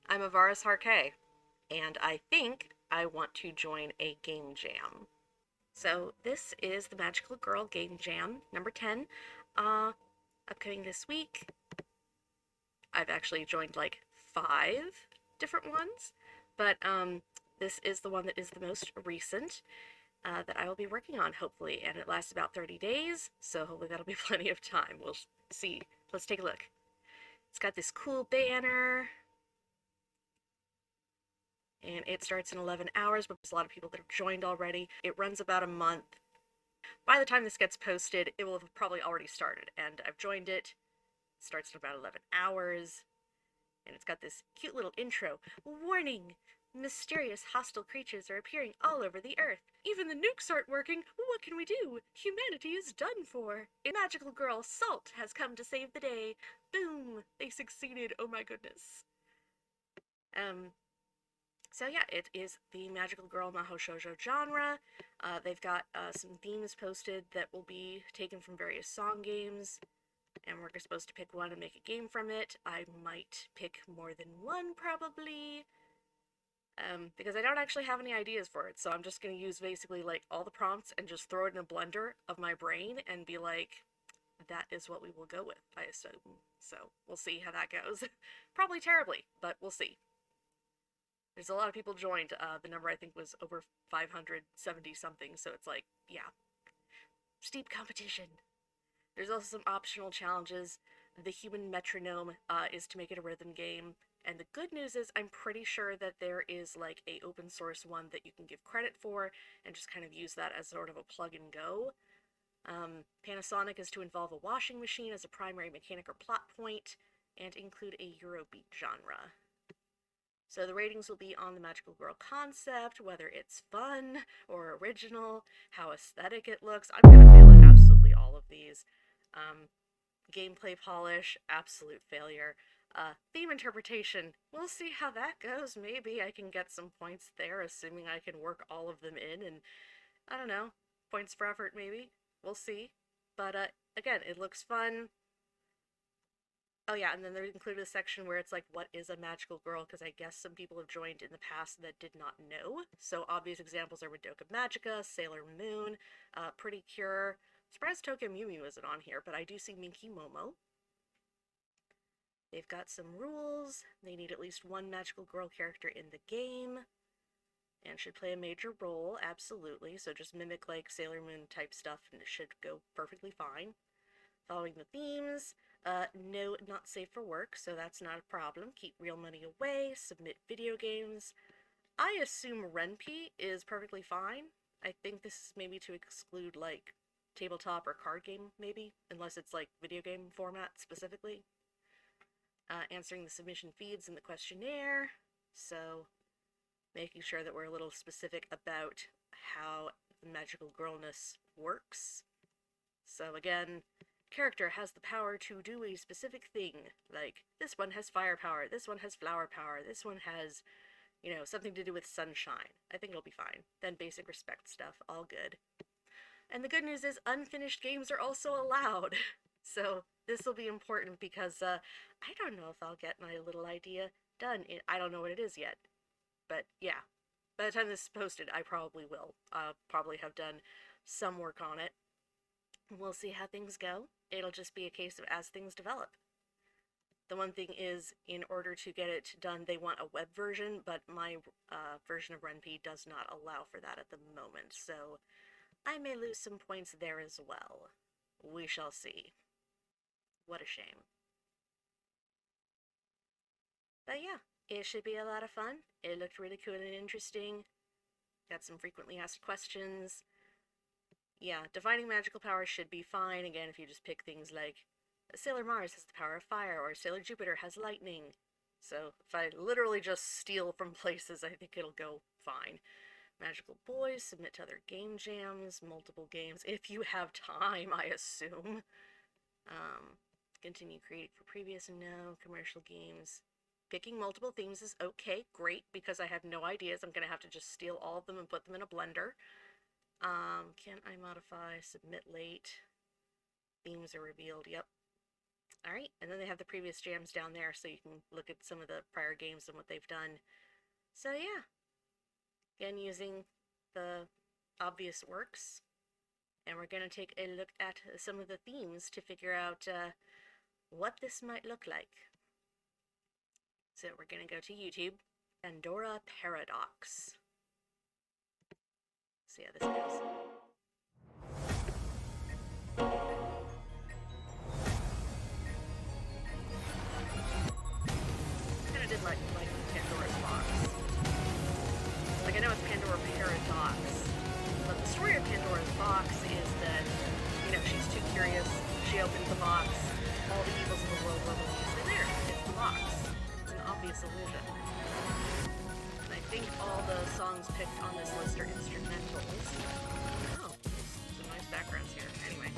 I'm Avaris Harkay, and I think I want to join a game jam. So this is the Magical Girl Game Jam number 10, uh, upcoming this week. I've actually joined like 5 different ones, but this is the one that is the most recent that I will be working on, hopefully, and it lasts about 30 days, so hopefully that'll be plenty of time. We'll see. Let's take a look. It's got this cool banner, and it starts in 11 hours, but there's a lot of people that have joined already. It runs about a month. By the time this gets posted, it will have probably already started, and I've joined it. It starts in about 11 hours, and it's got this cute little intro. Warning! Mysterious hostile creatures are appearing all over the earth. Even the nukes aren't working. What can we do? Humanity is done for. A magical girl, Salt, has come to save the day. Boom! They succeeded. Oh my goodness. Um, So yeah, it is the magical girl maho shoujo genre. They've got some themes posted that will be taken from various song games, and we're supposed to pick one and make a game from it. I might pick more than one, probably, because I don't actually have any ideas for it, so I'm just going to use basically like all the prompts and just throw it in a blender of my brain and be like, that is what we will go with, I assume. So we'll see how that goes. Probably terribly, but we'll see. There's a lot of people joined. The number I think was over 570 something, so it's like, yeah, steep competition. There's also some optional challenges. The human metronome is to make it a rhythm game. And the good news is I'm pretty sure that there is like a open source one that you can give credit for and just kind of use that as sort of a plug and go. Panasonic is to involve a washing machine as a primary mechanic or plot point and include a Eurobeat genre. So the ratings will be on the magical girl concept, whether it's fun or original, how aesthetic it looks. I'm gonna fail at absolutely all of these. Um, Gameplay polish, absolute failure. Theme interpretation, we'll see how that goes. Maybe I can get some points there, assuming I can work all of them in, and I don't know, points for effort maybe. We'll see. But again, it looks fun. Oh yeah, and then there included a section where it's like, what is a magical girl? Because I guess some people have joined in the past that did not know. So obvious examples are Madoka Magica, Sailor Moon, Pretty Cure. Surprised Tokyo Mew Mew isn't on here, but I do see Minky Momo. They've got some rules. They need at least one magical girl character in the game, and should play a major role, absolutely. So just mimic like Sailor Moon type stuff, and it should go perfectly fine. Following the themes, no, not safe for work, so that's not a problem. Keep real money away, submit video games. I assume Renpy is perfectly fine. I think this is maybe to exclude, like, tabletop or card game, maybe, unless it's, like, video game format specifically. Answering the submission feeds in the questionnaire, so making sure that we're a little specific about how the magical girlness works. So again, character has the power to do a specific thing. Like, this one has fire power, this one has flower power, this one has, something to do with sunshine. I think it'll be fine. Then basic respect stuff, all good. And the good news is unfinished games are also allowed. So this will be important because I don't know if I'll get my little idea done. I don't know what it is yet. But yeah, by the time this is posted, I probably will. I'll probably have done some work on it. We'll see how things go. It'll just be a case of as things develop. The one thing is, in order to get it done, they want a web version, but my version of Renpy does not allow for that at the moment, so I may lose some points there as well. We shall see. What a shame. But yeah, it should be a lot of fun. It looked really cool and interesting. Got some frequently asked questions. Yeah, defining magical powers should be fine, again, if you just pick things like Sailor Mars has the power of fire, or Sailor Jupiter has lightning. So if I literally just steal from places, I think it'll go fine. Magical boys, submit to other game jams, multiple games, if you have time, I assume. Continue creating for previous, no. Commercial games. Picking multiple themes is okay, great, because I have no ideas. I'm going to have to just steal all of them and put them in a blender. Can I modify? Submit late. Themes are revealed. Yep. Alright, and then they have the previous jams down there so you can look at some of the prior games and what they've done. So yeah, again using the obvious works, and we're going to take a look at some of the themes to figure out what this might look like. So we're going to go to YouTube, Pandora Paradox. See how this goes. Kind of did like Pandora's box. Like, I know it's Pandora Paradox, but the story of Pandora's box is that, you know, she's too curious, she opens the box, all the evils of the world were released, and there, it's the box. It's an obvious illusion. And I think all the songs picked on this list are instrumentals. Oh, some nice backgrounds here. Anyway.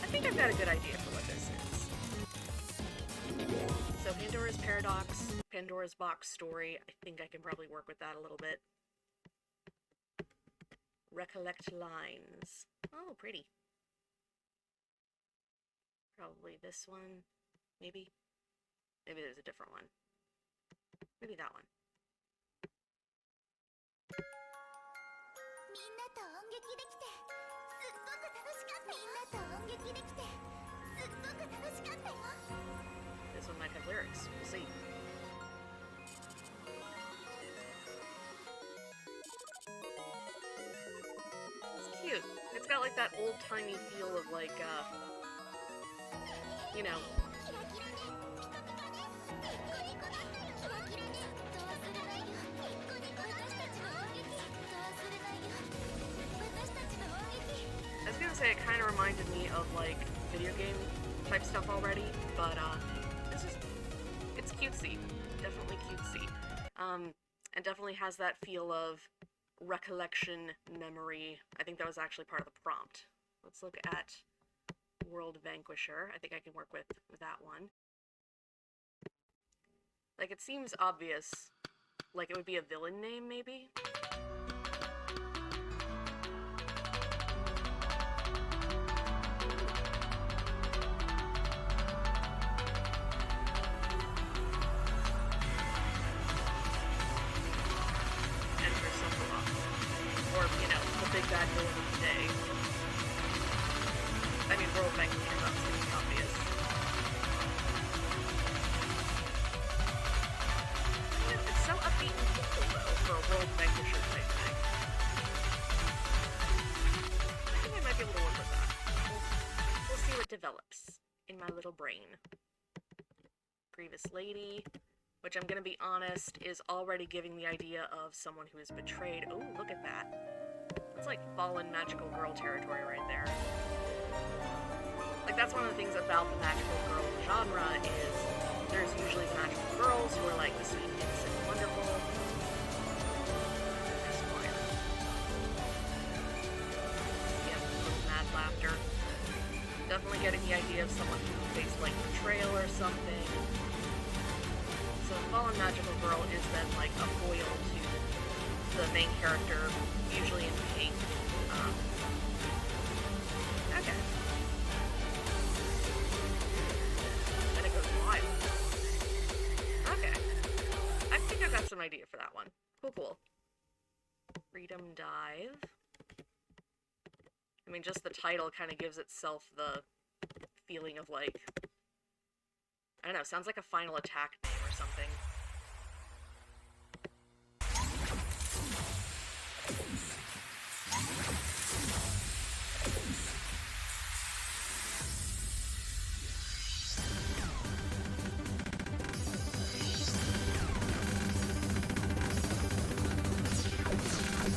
I think I've got a good idea for what this is. So Pandora's Paradox, Pandora's box story, I think I can probably work with that a little bit. Recollect lines. Oh, pretty. Probably this one. Maybe. Maybe there's a different one. Maybe that one. This one might have lyrics. We'll see. It's cute. It's got like that old-timey feel of like, you know, I was gonna say it kind of reminded me of like video game type stuff already, but it's cutesy, definitely cutesy, and definitely has that feel of recollection, memory. I think that was actually part of the prompt. Let's look at World Vanquisher. I think I can work with that one. Like, it seems obvious, like it would be a villain name, maybe? Or, you know, the big bad villain of the day. I mean, World Vanquisher is obviously obvious. You know, it's so upbeat and hopeful, though, for a World Vanquisher type thing. I think I might be able to work with that. We'll see what develops in my little brain. Grievous Lady, which I'm gonna be honest, is already giving the idea of someone who is betrayed. Oh, look at that. That's like fallen magical girl territory right there. Like, that's one of the things about the magical girl genre is there's usually the magical girls who are like the sweet, innocent, wonderful. Esquire. Yeah, mad laughter. Definitely getting the idea of someone who faced like betrayal or something. So fallen magical girl is then like a foil to the main character, usually in pink. Okay. Then it goes wild. Okay. I think I've got some idea for that one. Cool, cool. Freedom Dive. I mean, just the title kind of gives itself the feeling of like, I don't know, sounds like a Final Attack name or something.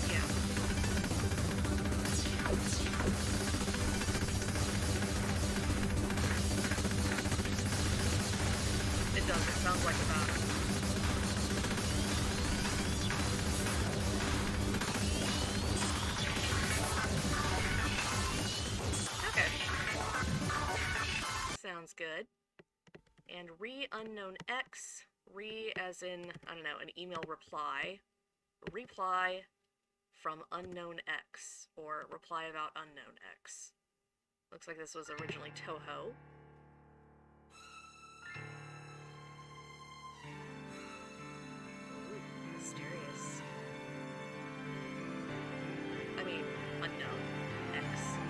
Yeah. It does, it sounds like a battle. Okay. Sounds good. And unknown X, as in, I don't know, an email reply. Reply from unknown X, or reply about unknown X. Looks like this was originally Toho. mean, unknown X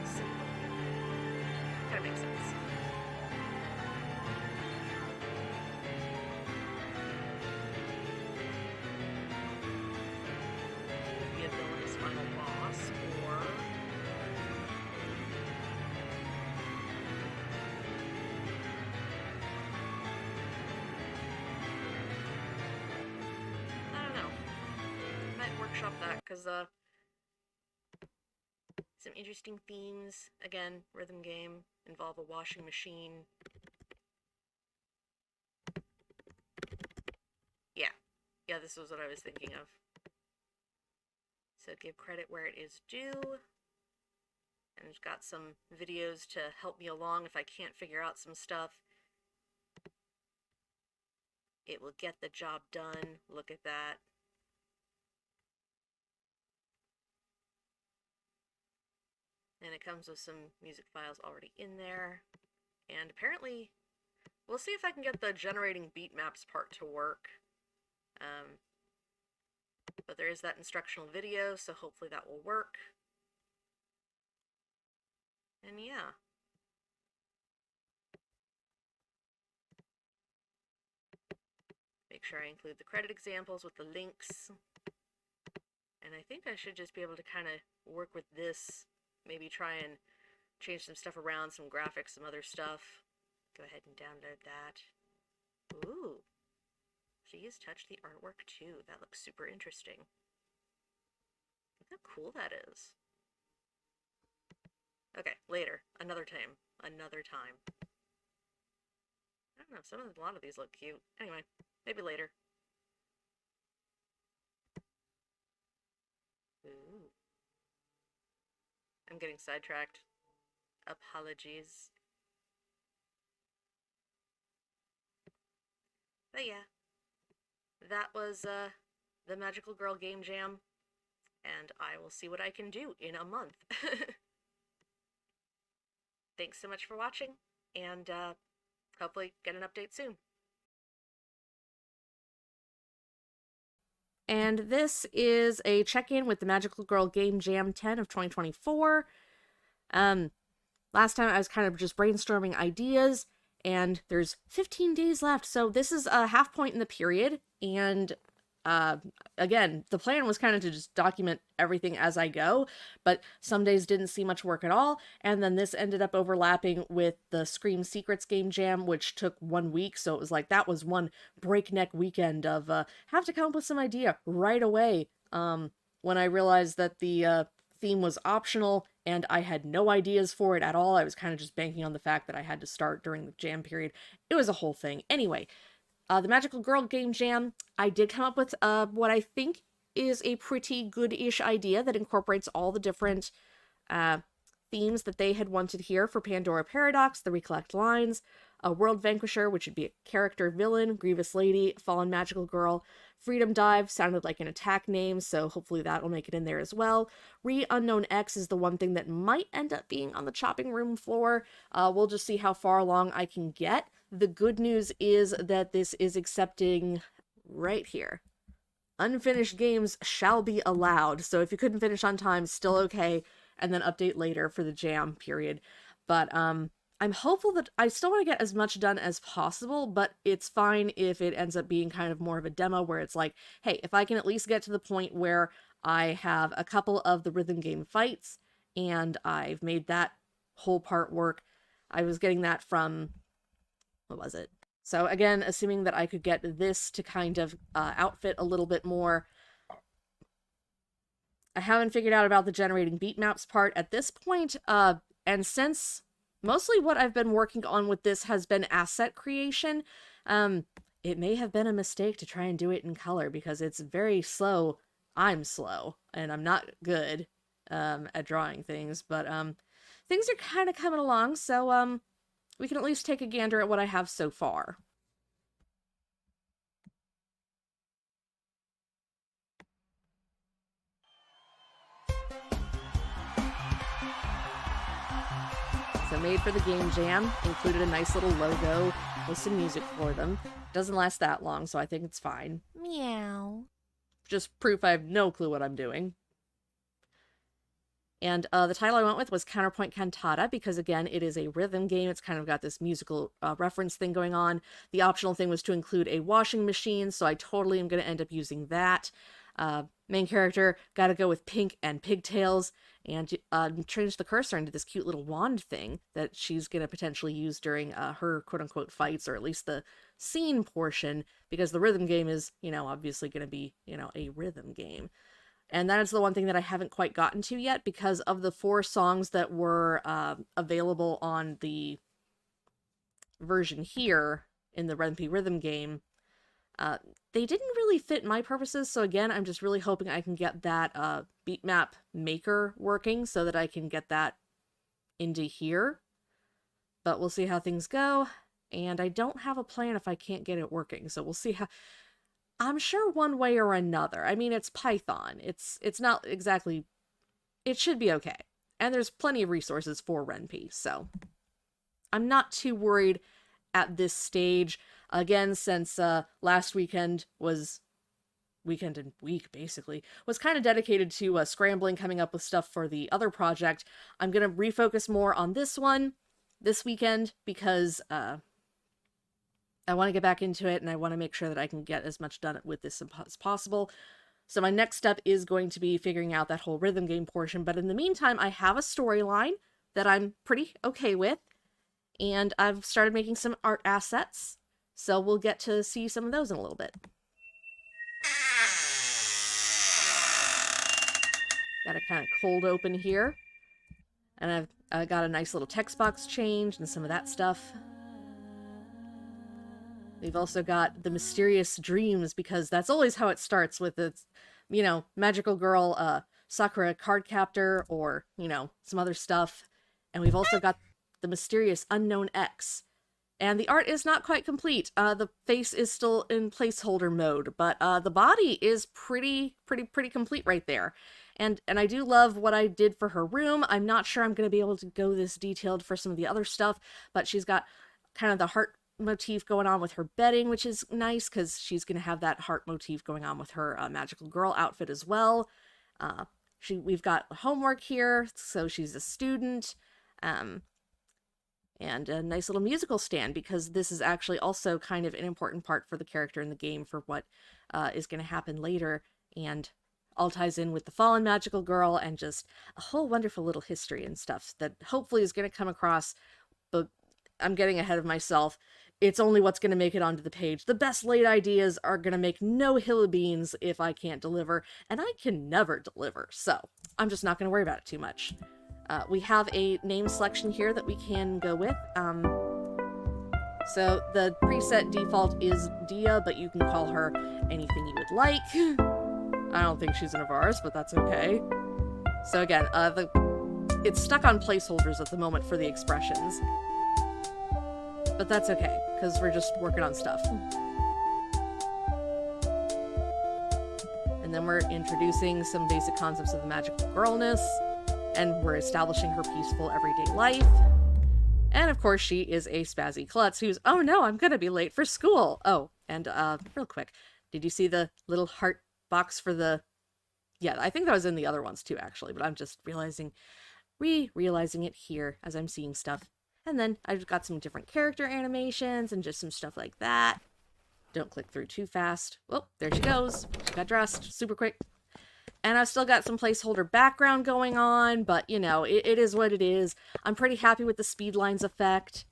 symbol. Kind of makes sense. Be a villain's final boss, or I don't know. Might workshop that, because some interesting themes. Again, rhythm game, involve a washing machine. Yeah, this was what I was thinking of. So give credit where it is due. And I've got some videos to help me along if I can't figure out some stuff. It will get the job done. Look at that. And it comes with some music files already in there. And apparently, we'll see if I can get the generating beat maps part to work. But there is that instructional video, so hopefully that will work. And yeah. Make sure I include the credit examples with the links. And I think I should just be able to kind of work with this. Maybe try and change some stuff around, some graphics, some other stuff. Go ahead and download that. Ooh. Please touch the artwork too. That looks super interesting. Look how cool that is. Okay, later. Another time. Another time. I don't know, a lot of these look cute. Anyway, maybe later. Ooh. I'm getting sidetracked. Apologies. But yeah. That was the Magical Girl Game Jam. And I will see what I can do in a month. Thanks so much for watching, and hopefully get an update soon. And this is a check-in with the Magical Girl Game Jam 10 of 2024. Last time I was kind of just brainstorming ideas, and there's 15 days left, so this is a half point in the period, and again, the plan was kind of to just document everything as I go, but some days didn't see much work at all, and then this ended up overlapping with the Scream Secrets Game Jam, which took 1 week, so it was like that was one breakneck weekend of have to come up with some idea right away. When I realized that the theme was optional and I had no ideas for it at all, I was kind of just banking on the fact that I had to start during the jam period. It was a whole thing. Anyway, the Magical Girl Game Jam, I did come up with what I think is a pretty good-ish idea that incorporates all the different themes that they had wanted here for Pandora Paradox, the Recollect Lines, a World Vanquisher, which would be a character villain, Grievous Lady, Fallen Magical Girl, Freedom Dive sounded like an attack name, so hopefully that will make it in there as well. Unknown X is the one thing that might end up being on the chopping room floor. We'll just see how far along I can get. The good news is that this is accepting right here. Unfinished games shall be allowed, so if you couldn't finish on time, still okay, and then update later for the jam period. But I'm hopeful that I still want to get as much done as possible, but it's fine if it ends up being kind of more of a demo where it's like, hey, if I can at least get to the point where I have a couple of the rhythm game fights, and I've made that whole part work. I was getting that from, what was it? So again, assuming that I could get this to kind of outfit a little bit more. I haven't figured out about the generating beat maps part at this point, and since mostly what I've been working on with this has been asset creation, it may have been a mistake to try and do it in color because it's very slow. I'm slow, and I'm not good at drawing things, but things are kind of coming along, so we can at least take a gander at what I have so far. So made for the game jam, included a nice little logo with some music for them. Doesn't last that long, so I think it's fine. Meow. Just proof I have no clue what I'm doing. And the title I went with was Counterpoint Cantata because, again, it is a rhythm game. It's kind of got this musical reference thing going on. The optional thing was to include a washing machine, so I totally am going to end up using that. Main character, got to go with pink and pigtails, and change the cursor into this cute little wand thing that she's going to potentially use during her quote-unquote fights, or at least the scene portion, because the rhythm game is, obviously going to be, a rhythm game. And that is the one thing that I haven't quite gotten to yet because of the 4 songs that were available on the version here in the Ren'Py rhythm game. They didn't really fit my purposes, so again, I'm just really hoping I can get that beat map maker working so that I can get that into here. But we'll see how things go, and I don't have a plan if I can't get it working, so we'll see how... I'm sure one way or another. I mean, it's Python. It's not exactly... It should be okay. And there's plenty of resources for Ren'Py, so... I'm not too worried at this stage. Again, since last weekend was... Weekend and week, basically, was kind of dedicated to scrambling, coming up with stuff for the other project. I'm going to refocus more on this one this weekend, because... I want to get back into it, and I want to make sure that I can get as much done with this as possible. So my next step is going to be figuring out that whole rhythm game portion, but in the meantime, I have a storyline that I'm pretty okay with, and I've started making some art assets, so we'll get to see some of those in a little bit. Got a kind of cold open here, and I've got a nice little text box change and some of that stuff. We've also got the mysterious dreams, because that's always how it starts, with its, magical girl, Sakura Cardcaptor, or, some other stuff. And we've also got the mysterious unknown X. And the art is not quite complete. The face is still in placeholder mode, but the body is pretty complete right there. And I do love what I did for her room. I'm not sure I'm going to be able to go this detailed for some of the other stuff, but she's got kind of the heart motif going on with her bedding, which is nice because she's going to have that heart motif going on with her magical girl outfit as well. We've got homework here, so she's a student, and a nice little musical stand, because this is actually also kind of an important part for the character in the game for what is going to happen later, and all ties in with the fallen magical girl and just a whole wonderful little history and stuff that hopefully is going to come across. But I'm getting ahead of myself. It's only what's going to make it onto the page. The best laid ideas are going to make no hill of beans if I can't deliver, and I can never deliver, so I'm just not going to worry about it too much. We have a name selection here that we can go with. So the preset default is Dia, but you can call her anything you would like. I don't think she's one of ours, but that's okay. So again, it's stuck on placeholders at the moment for the expressions. But that's okay, because we're just working on stuff. And then we're introducing some basic concepts of the magical girlness, and we're establishing her peaceful everyday life. And of course, she is a spazzy klutz who's, oh no, I'm gonna be late for school. Oh, and real quick, did you see the little heart box for the... Yeah, I think that was in the other ones too, actually, but I'm just realizing it here as I'm seeing stuff. And then I've got some different character animations and just some stuff like that. Don't click through too fast. Oh, there she goes. She got dressed super quick. And I've still got some placeholder background going on, but, it is what it is. I'm pretty happy with the speed lines effect.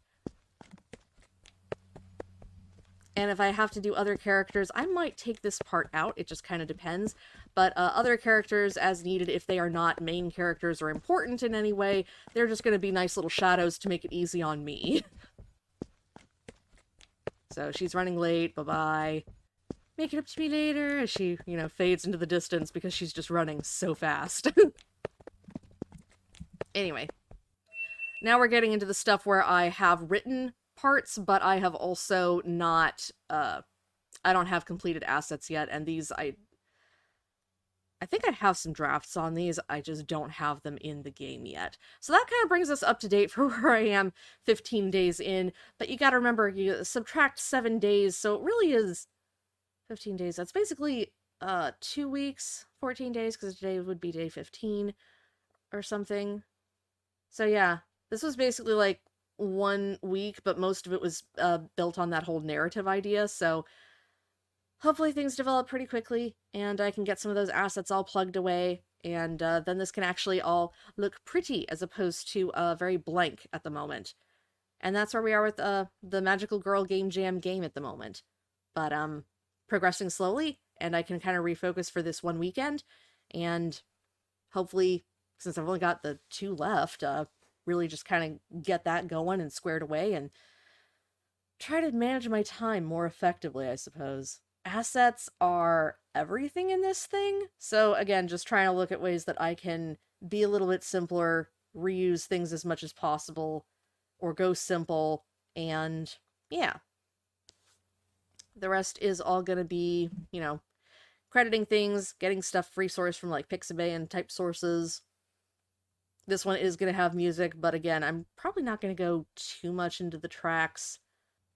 And if I have to do other characters, I might take this part out. It just kind of depends. But other characters, as needed, if they are not main characters or important in any way, they're just going to be nice little shadows to make it easy on me. So she's running late. Bye-bye. Make it up to me later, as she, fades into the distance because she's just running so fast. Anyway. Now we're getting into the stuff where I have written parts, but I have also not, I don't have completed assets yet, and these, I think I have some drafts on these, I just don't have them in the game yet. So that kind of brings us up to date for where I am 15 days in, but you gotta remember, you subtract 7 days, so it really is 15 days. That's basically 2 weeks, 14 days, because today would be day 15. or something. So yeah, this was basically like 1 week, but most of it was built on that whole narrative idea. So hopefully things develop pretty quickly and I can get some of those assets all plugged away. And then this can actually all look pretty as opposed to very blank at the moment. And that's where we are with the Magical Girl Game Jam game at the moment. But progressing slowly, and I can kind of refocus for this one weekend, and hopefully, since I've only got the 2 left, really just kind of get that going and squared away, and try to manage my time more effectively, I suppose. Assets are everything in this thing, so again, just trying to look at ways that I can be a little bit simpler, reuse things as much as possible, or go simple, and yeah. The rest is all gonna be, crediting things, getting stuff free source from like Pixabay and type sources. This one is gonna have music, but again, I'm probably not gonna go too much into the tracks.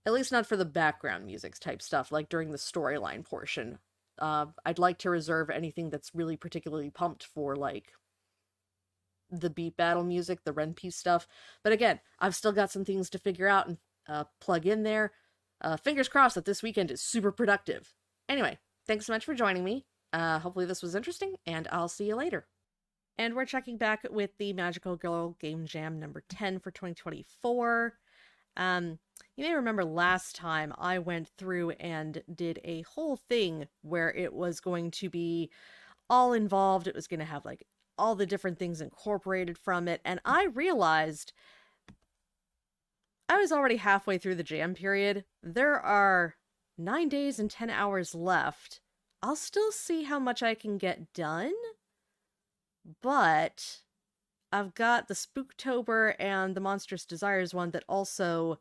At least not for the background music type stuff, like during the storyline portion. I'd like to reserve anything that's really particularly pumped for like the beat battle music, the Ren piece stuff. But again, I've still got some things to figure out and plug in there. Fingers crossed that this weekend is super productive. Anyway, thanks so much for joining me. Hopefully this was interesting, and I'll see you later. And we're checking back with the Magical Girl Game Jam number 10 for 2024. You may remember last time I went through and did a whole thing where it was going to be all involved. It was going to have like all the different things incorporated from it. And I realized I was already halfway through the jam period. There are 9 days and 10 hours left. I'll still see how much I can get done, but I've got the Spooktober and the Monstrous Desires one that also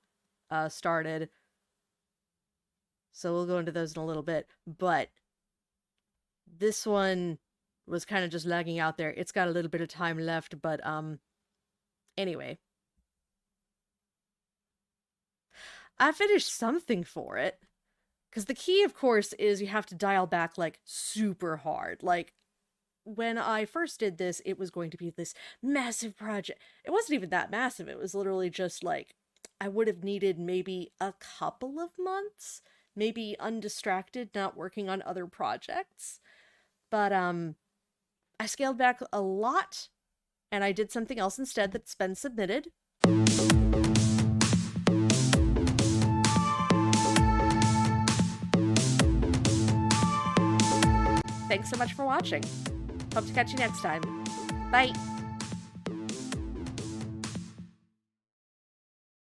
started. So we'll go into those in a little bit. But this one was kind of just lagging out there. It's got a little bit of time left, but anyway. I finished something for it. Because the key, of course, is you have to dial back, like, super hard. Like, when I first did this, it was going to be this massive project. It wasn't even that massive. It was literally just, like, I would have needed maybe a couple of months. Maybe undistracted, not working on other projects. But, I scaled back a lot, and I did something else instead that's been submitted. Thanks so much for watching. Hope to catch you next time. Bye!